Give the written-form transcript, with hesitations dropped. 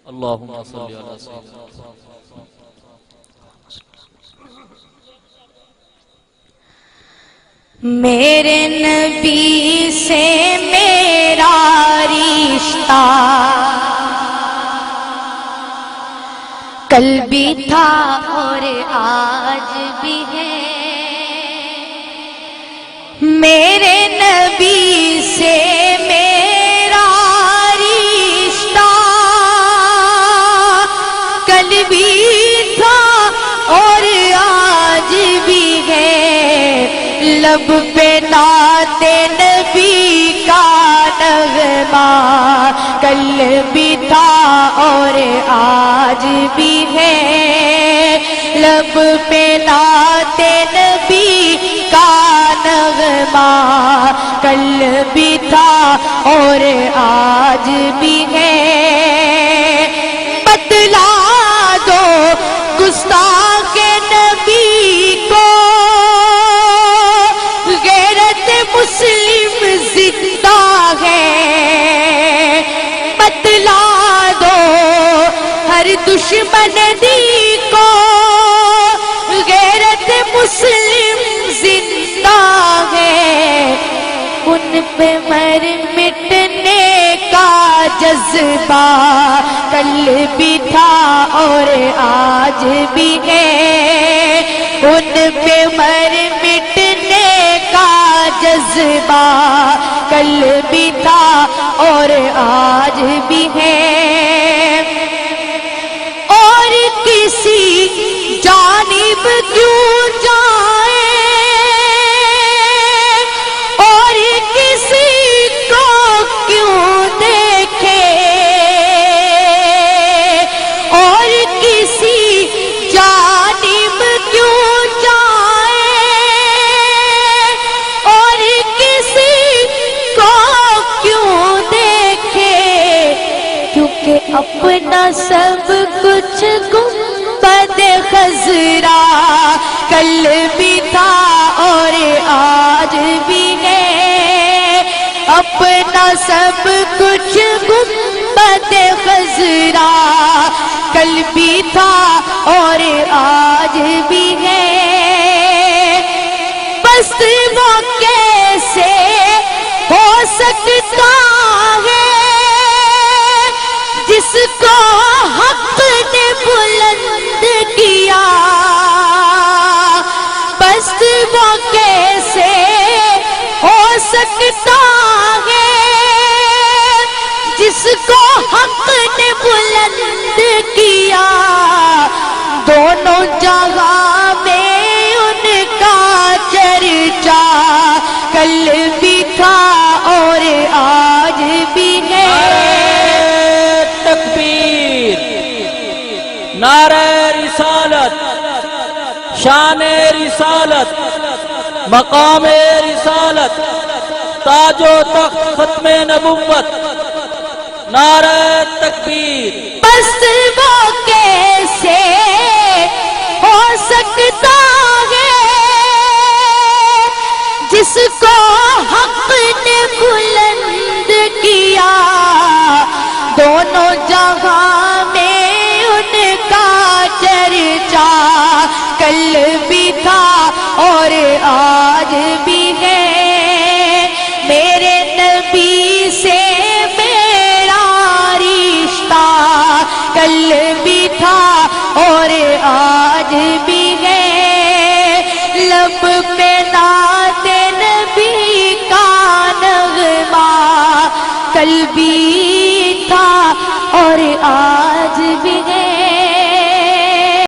اللہم صلی علی سیدنا میرے نبی سے میرا رشتہ کل بھی تھا اور آج بھی ہے، میرے نبی سے میرا رشتہ کل بھی تھا اور آج بھی ہے، لب پہ نعت نبی کا نغمہ کل بھی تھا اور آج بھی ہے، لب پہ نعت نبی کا نغمہ کل بھی تھا اور آج بھی ہے، بتلا دو گستاخ نبی کو مسلم زندہ ہے، بتلا دو ہر دشمن دی کو غیرت مسلم زندہ ہے، ان پہ مر مٹنے کا جذبہ کل بھی تھا اور آج بھی ہے، ان پہ مر مٹنے کا جذبہ کل بھی تھا اور آج بھی ہے، اور کسی جانب کیوں جائے اور کسی کو کیوں دیکھے، اور کسی جانب کیوں جائے اور کسی کو کیوں دیکھے، کیونکہ اپنا سب کچھ گنبد خضرا کل بھی تھا اور آج بھی ہے، اپنا سب کچھ گنبد خضرا کل بھی تھا اور آج بھی ہے، بس وہ کیسے ہو سکتا ہے جس کو حق نے بلند کیا، بس وہ کیسے ہو سکتا ہے جس کو حق نے بلند کیا، دونوں جہاں میں ان کا چرچا کل بھی تھا اور آج بھی ہے، تکبیر، نعرہ رسالت، شان رسالت، مقام رسالت، تاج و تخت ختم نبوت، نعرہ تکبیر، بس وہ کیسے ہو سکتا ہے جس کو حق نے بلند کیا، دونوں جہاں میں ان کا چرچا کل بھی تھا اور آج بھی ہے، میرے نبی سے میرا رشتہ کل بھی تھا اور آج بھی ہے، لب پہ نعت نبی کا نغمہ کل بھی